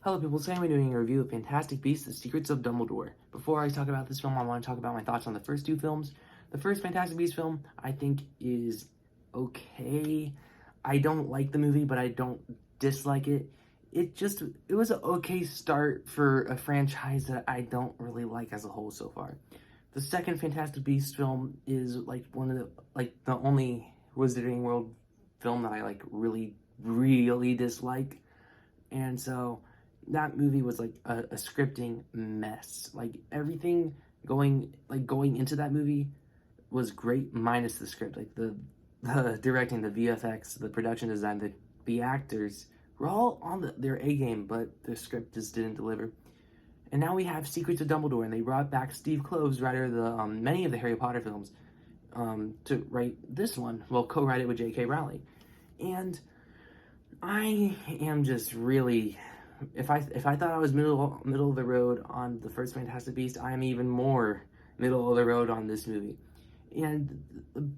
Hello people, today I'm doing a review of Fantastic Beasts: The Secrets of Dumbledore. Before I talk about this film, I want to talk about my thoughts on the first two films. The first Fantastic Beasts film, I think, is okay. I don't like the movie, but I don't dislike it. It was an okay start for a franchise that I don't really like as a whole so far. The second Fantastic Beasts film is like the only Wizarding World film that I like really dislike. And so that movie was like a scripting mess. Like everything going into that movie was great minus the script. Like the directing, the VFX, the production design, the actors were all on their A game, but the script just didn't deliver. And now we have Secrets of Dumbledore, and they brought back Steve Kloves, writer of the many of the Harry Potter films, to write this one. Well, co-write it with J.K. Rowling, and I am just really, if I thought I was middle of the road on the first Fantastic Beast, I am even more middle of the road on this movie. And the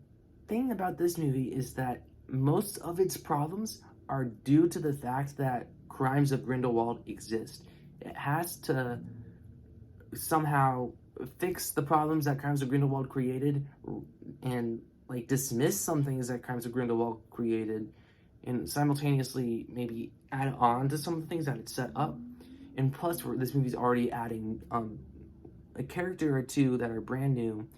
thing about this movie is that most of its problems are due to the fact that Crimes of Grindelwald exist. It has to somehow fix the problems that Crimes of Grindelwald created and like dismiss some things that Crimes of Grindelwald created and simultaneously maybe add on to some of the things that it set up. And plus, this movie's already adding a character or two that are brand new,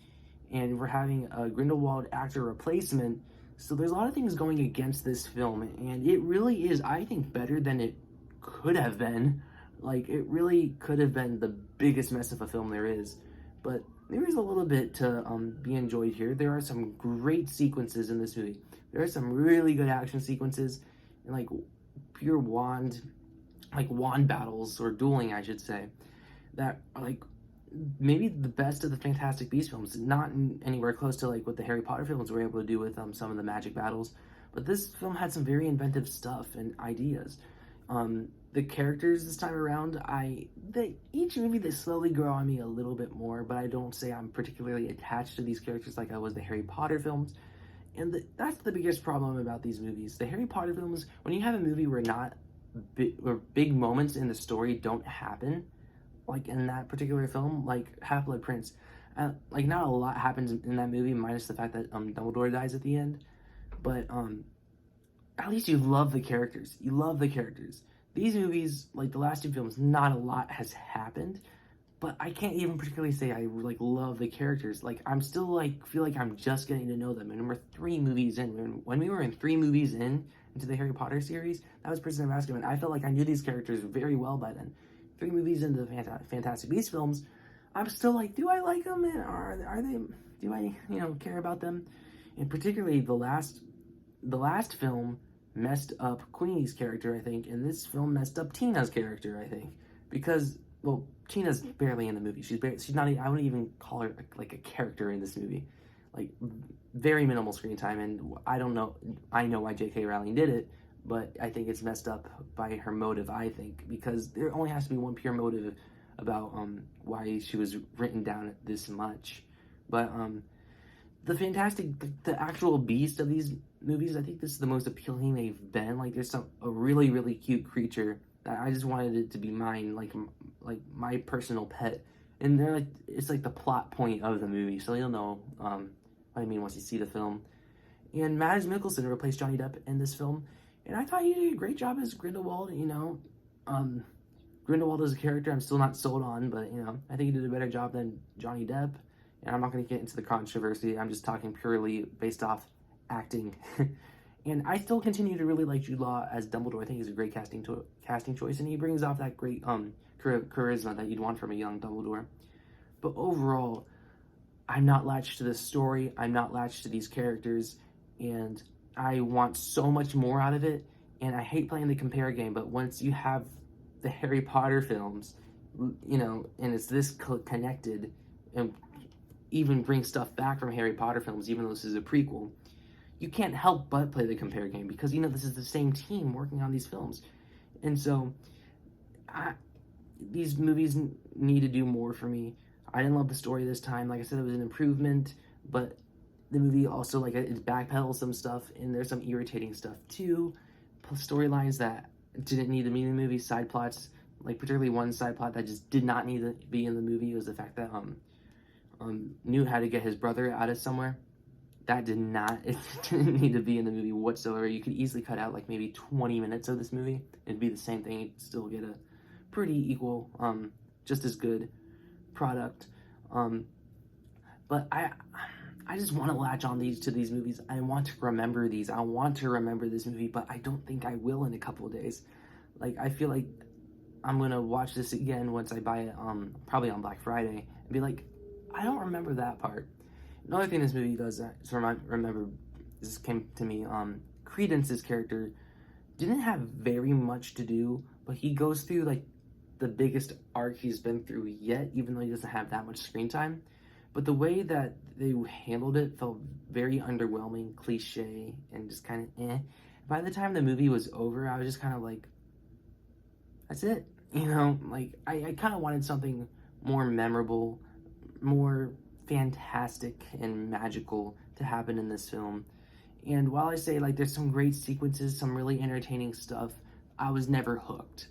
and we're having a Grindelwald actor replacement. So there's a lot of things going against this film, and it really is, I think, better than it could have been. Like, it really could have been the biggest mess of a film there is. But there is a little bit to be enjoyed here. There are some great sequences in this movie. There are some really good action sequences and like pure wand battles, or dueling, I should say, that are like maybe the best of the Fantastic Beasts films. Not anywhere close to like what the Harry Potter films were able to do with some of the magic battles, but this film had some very inventive stuff and ideas. The characters this time around, each movie they slowly grow on me a little bit more, but I don't say I'm particularly attached to these characters like I was the Harry Potter films. And that's the biggest problem about these movies. The Harry Potter films, when you have a movie where where big moments in the story don't happen, like in that particular film, like Half-Blood Prince, like not a lot happens in that movie, minus the fact that Dumbledore dies at the end. But at least you love the characters. You love the characters. These movies, like the last two films, not a lot has happened, but I can't even particularly say I like love the characters. Like I'm still like feel like I'm just getting to know them. And we're 3 movies in. When we were in 3 movies into the Harry Potter series, that was Prisoner of Azkaban. I felt like I knew these characters very well by then. 3 movies into the Fantastic Beasts films, I'm still like, do I like them? And are they? Do I care about them? And particularly the last film messed up Queenie's character, I think, and this film messed up Tina's character, I think, because, well, Tina's barely in the movie. She's not. I wouldn't even call her like a character in this movie. Like very minimal screen time, and I don't know. I know why J.K. Rowling did it, but I think it's messed up by her motive. I think because there only has to be one pure motive about why she was written down this much, but the actual beast of these movies, I think this is the most appealing they've been. Like, there's a really cute creature that I just wanted it to be mine, like my personal pet. And they're like, it's like the plot point of the movie, so you'll know what I mean once you see the film. And Mads Mikkelsen replaced Johnny Depp in this film, and I thought he did a great job as Grindelwald. Grindelwald as a character, I'm still not sold on, but I think he did a better job than Johnny Depp. And I'm not going to get into the controversy. I'm just talking purely based off acting. And I still continue to really like Jude Law as Dumbledore. I think he's a great casting choice, and he brings off that great charisma that you'd want from a young Dumbledore. But overall, I'm not latched to this story. I'm not latched to these characters, and I want so much more out of it. And I hate playing the compare game, but once you have the Harry Potter films, and it's this connected, and even bring stuff back from Harry Potter films, even though this is a prequel, you can't help but play the compare game because this is the same team working on these films. And so these movies need to do more for me. I didn't love the story this time. Like I said, it was an improvement, but the movie also, like, it backpedals some stuff, and there's some irritating stuff too. Storylines that didn't need to be in the movie, side plots, like particularly one side plot that just did not need to be in the movie was the fact that Newt had to get his brother out of somewhere. That did not, it didn't need to be in the movie whatsoever. You could easily cut out like maybe 20 minutes of this movie. It'd be the same thing. You'd still get a pretty equal, just as good product. But I just want to latch on to these movies. I want to remember these. I want to remember this movie, but I don't think I will in a couple of days. Like, I feel like I'm gonna watch this again once I buy it, probably on Black Friday, and be like, I don't remember that part. Another thing this movie does to remember, this came to me, Credence's character didn't have very much to do, but he goes through, like, the biggest arc he's been through yet, even though he doesn't have that much screen time. But the way that they handled it felt very underwhelming, cliche, and just kind of eh. By the time the movie was over, I was just kind of like, that's it. You know, like, I kind of wanted something more memorable, more fantastic and magical to happen in this film. And while I say, like, there's some great sequences, some really entertaining stuff, I was never hooked.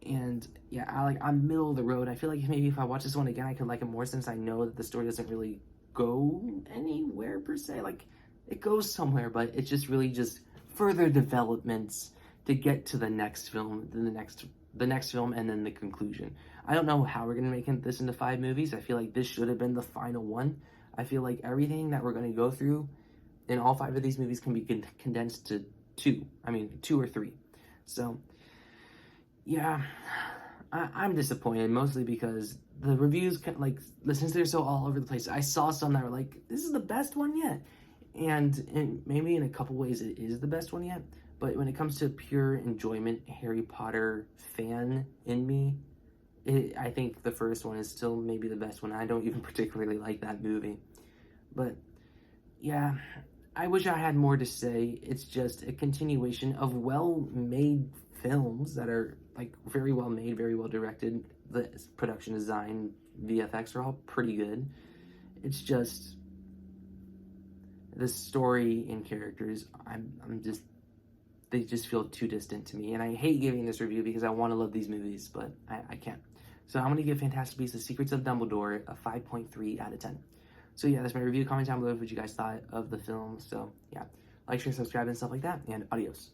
And yeah, I'm middle of the road. I feel like maybe if I watch this one again, I could like it more, since I know that the story doesn't really go anywhere per se. Like, it goes somewhere, but it's just really just further developments to get to the next film, then the next film, and then the conclusion. I don't know how we're gonna make this into 5 movies. I feel like this should have been the final one. I feel like everything that we're gonna go through in all 5 of these movies can be condensed to 2. I mean, 2 or 3. So yeah, I'm disappointed, mostly because the reviews, like, since they're so all over the place, I saw some that were like, this is the best one yet. And maybe in a couple ways it is the best one yet, but when it comes to pure enjoyment, Harry Potter fan in me, I think the first one is still maybe the best one. I don't even particularly like that movie. But yeah, I wish I had more to say. It's just a continuation of well-made films that are, like, very well made, very well directed. The production design, VFX are all pretty good. It's just the story and characters, they just feel too distant to me. And I hate giving this review because I want to love these movies, but I can't. So I'm going to give Fantastic Beasts: The Secrets of Dumbledore a 5.3 out of 10. So yeah, that's my review. Comment down below what you guys thought of the film. So yeah, like, share, subscribe, and stuff like that. And adios.